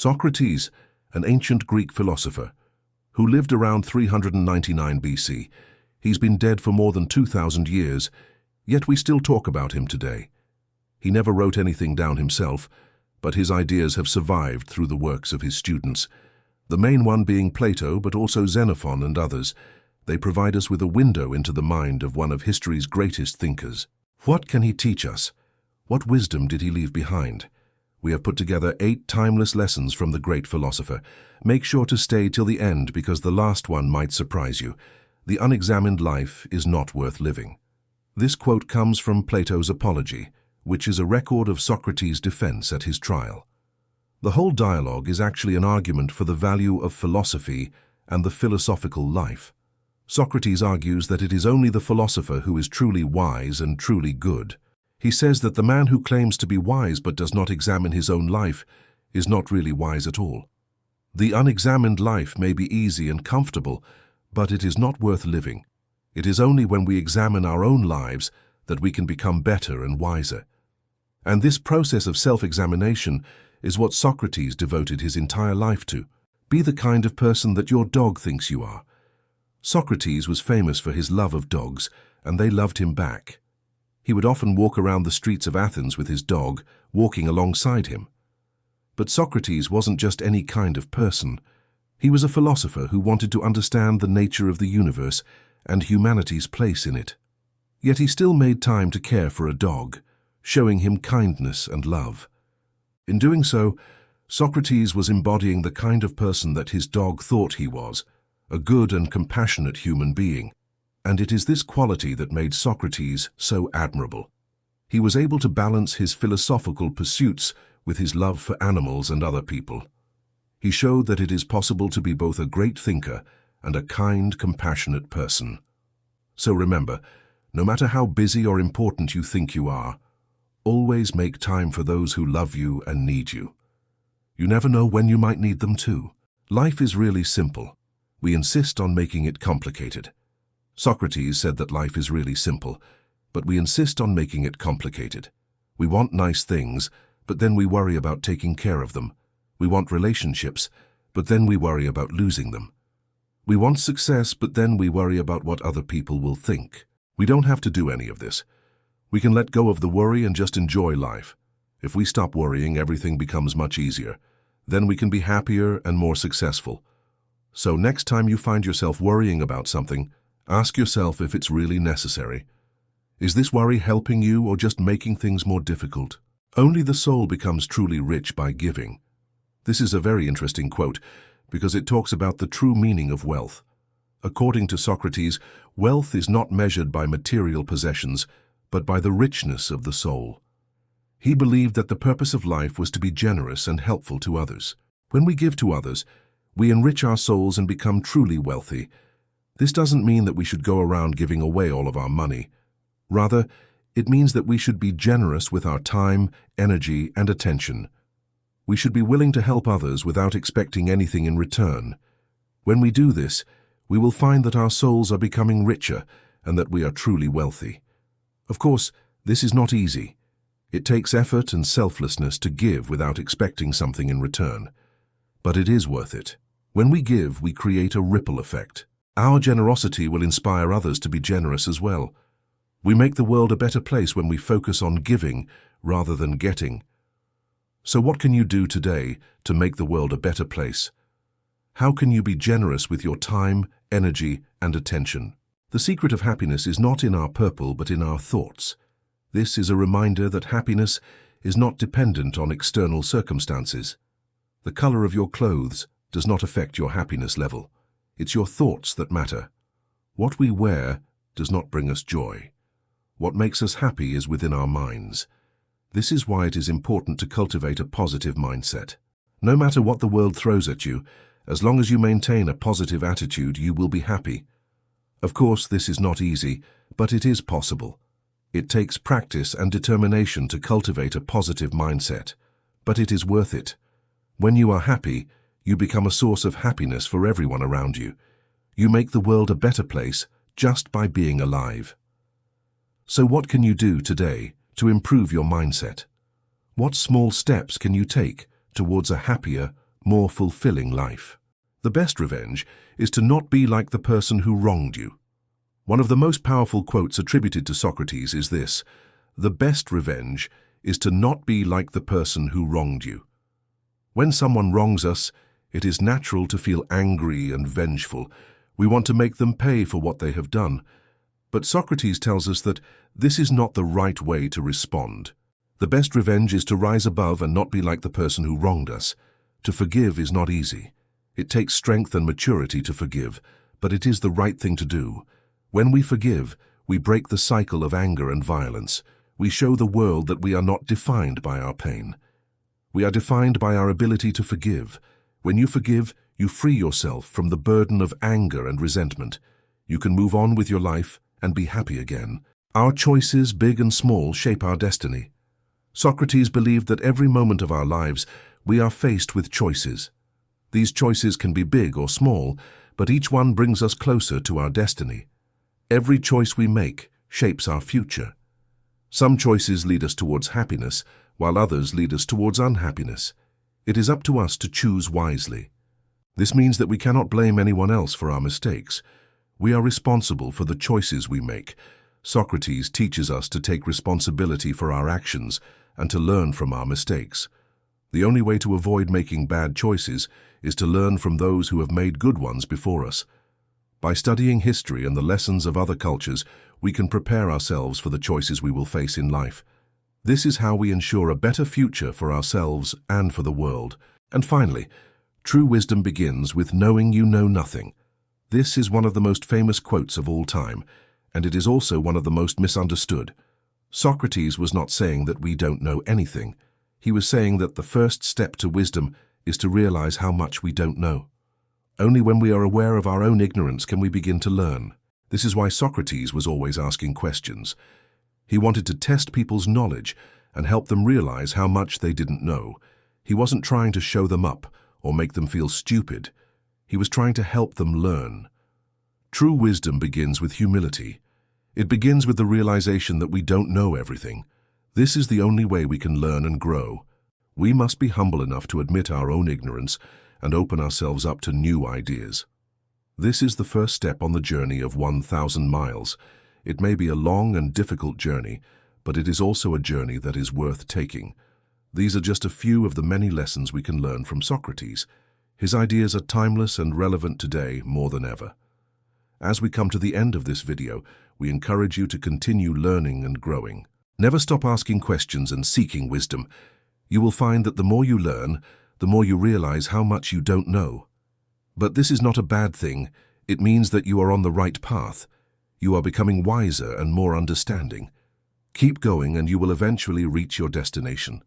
Socrates, an ancient Greek philosopher, who lived around 399 BC. He's been dead for more than 2,000 years, yet we still talk about him today. He never wrote anything down himself, but his ideas have survived through the works of his students, the main one being Plato, but also Xenophon and others. They provide us with a window into the mind of one of history's greatest thinkers. What can he teach us? What wisdom did he leave behind? We have put together 8 timeless lessons from the great philosopher. Make sure to stay till the end because the last one might surprise you. The unexamined life is not worth living. This quote comes from Plato's Apology, which is a record of Socrates' defense at his trial. The whole dialogue is actually an argument for the value of philosophy and the philosophical life. Socrates argues that it is only the philosopher who is truly wise and truly good. He says that the man who claims to be wise but does not examine his own life is not really wise at all. The unexamined life may be easy and comfortable, but it is not worth living. It is only when we examine our own lives that we can become better and wiser. And this process of self-examination is what Socrates devoted his entire life to. Be the kind of person that your dog thinks you are. Socrates was famous for his love of dogs, and they loved him back. He would often walk around the streets of Athens with his dog, walking alongside him. But Socrates wasn't just any kind of person. He was a philosopher who wanted to understand the nature of the universe and humanity's place in it. Yet he still made time to care for a dog, showing him kindness and love. In doing so, Socrates was embodying the kind of person that his dog thought he was, a good and compassionate human being. And it is this quality that made Socrates so admirable. He was able to balance his philosophical pursuits with his love for animals and other people. He showed that it is possible to be both a great thinker and a kind, compassionate person. So remember, no matter how busy or important you think you are, always make time for those who love you and need you. You never know when you might need them too. Life is really simple. We insist on making it complicated. Socrates said that life is really simple, but we insist on making it complicated. We want nice things, but then we worry about taking care of them. We want relationships, but then we worry about losing them. We want success, but then we worry about what other people will think. We don't have to do any of this. We can let go of the worry and just enjoy life. If we stop worrying, everything becomes much easier. Then we can be happier and more successful. So next time you find yourself worrying about something, ask yourself if it's really necessary. Is this worry helping you or just making things more difficult? Only the soul becomes truly rich by giving. This is a very interesting quote because it talks about the true meaning of wealth. According to Socrates, wealth is not measured by material possessions, but by the richness of the soul. He believed that the purpose of life was to be generous and helpful to others. When we give to others, we enrich our souls and become truly wealthy. This doesn't mean that we should go around giving away all of our money. Rather, it means that we should be generous with our time, energy, and attention. We should be willing to help others without expecting anything in return. When we do this, we will find that our souls are becoming richer and that we are truly wealthy. Of course, this is not easy. It takes effort and selflessness to give without expecting something in return. But it is worth it. When we give, we create a ripple effect. Our generosity will inspire others to be generous as well. We make the world a better place when we focus on giving rather than getting. So what can you do today to make the world a better place? How can you be generous with your time, energy, and attention? The secret of happiness is not in our purple but in our thoughts. This is a reminder that happiness is not dependent on external circumstances. The color of your clothes does not affect your happiness level. It's your thoughts that matter. What we wear does not bring us joy. What makes us happy is within our minds. This is why it is important to cultivate a positive mindset. No matter what the world throws at you, as long as you maintain a positive attitude, you will be happy. Of course, this is not easy, but it is possible. It takes practice and determination to cultivate a positive mindset, but it is worth it. When you are happy, you become a source of happiness for everyone around you. You make the world a better place just by being alive. So what can you do today to improve your mindset? What small steps can you take towards a happier, more fulfilling life. The best revenge is to not be like the person who wronged you. One of the most powerful quotes attributed to Socrates is this: "The best revenge is to not be like the person who wronged you." When someone wrongs us, it is natural to feel angry and vengeful. We want to make them pay for what they have done. But Socrates tells us that this is not the right way to respond. The best revenge is to rise above and not be like the person who wronged us. To forgive is not easy. It takes strength and maturity to forgive, but it is the right thing to do. When we forgive, we break the cycle of anger and violence. We show the world that we are not defined by our pain. We are defined by our ability to forgive. When you forgive, you free yourself from the burden of anger and resentment. You can move on with your life and be happy again. Our choices, big and small, shape our destiny. Socrates believed that every moment of our lives we are faced with choices. These choices can be big or small, but each one brings us closer to our destiny. Every choice we make shapes our future. Some choices lead us towards happiness, while others lead us towards unhappiness. It is up to us to choose wisely. This means that we cannot blame anyone else for our mistakes. We are responsible for the choices we make. Socrates teaches us to take responsibility for our actions and to learn from our mistakes. The only way to avoid making bad choices is to learn from those who have made good ones before us. By studying history and the lessons of other cultures, we can prepare ourselves for the choices we will face in life. This is how we ensure a better future for ourselves and for the world. And finally, true wisdom begins with knowing you know nothing. This is one of the most famous quotes of all time, and it is also one of the most misunderstood. Socrates was not saying that we don't know anything. He was saying that the first step to wisdom is to realize how much we don't know. Only when we are aware of our own ignorance can we begin to learn. This is why Socrates was always asking questions. He wanted to test people's knowledge and help them realize how much they didn't know. He wasn't trying to show them up or make them feel stupid. He was trying to help them learn. True wisdom begins with humility. It begins with the realization that we don't know everything. This is the only way we can learn and grow. We must be humble enough to admit our own ignorance and open ourselves up to new ideas. This is the first step on the journey of 1,000 miles. It may be a long and difficult journey, but it is also a journey that is worth taking. These are just a few of the many lessons we can learn from Socrates. His ideas are timeless and relevant today more than ever. As we come to the end of this video, we encourage you to continue learning and growing. Never stop asking questions and seeking wisdom. You will find that the more you learn, the more you realize how much you don't know. But this is not a bad thing. It means that you are on the right path. You are becoming wiser and more understanding. Keep going and you will eventually reach your destination.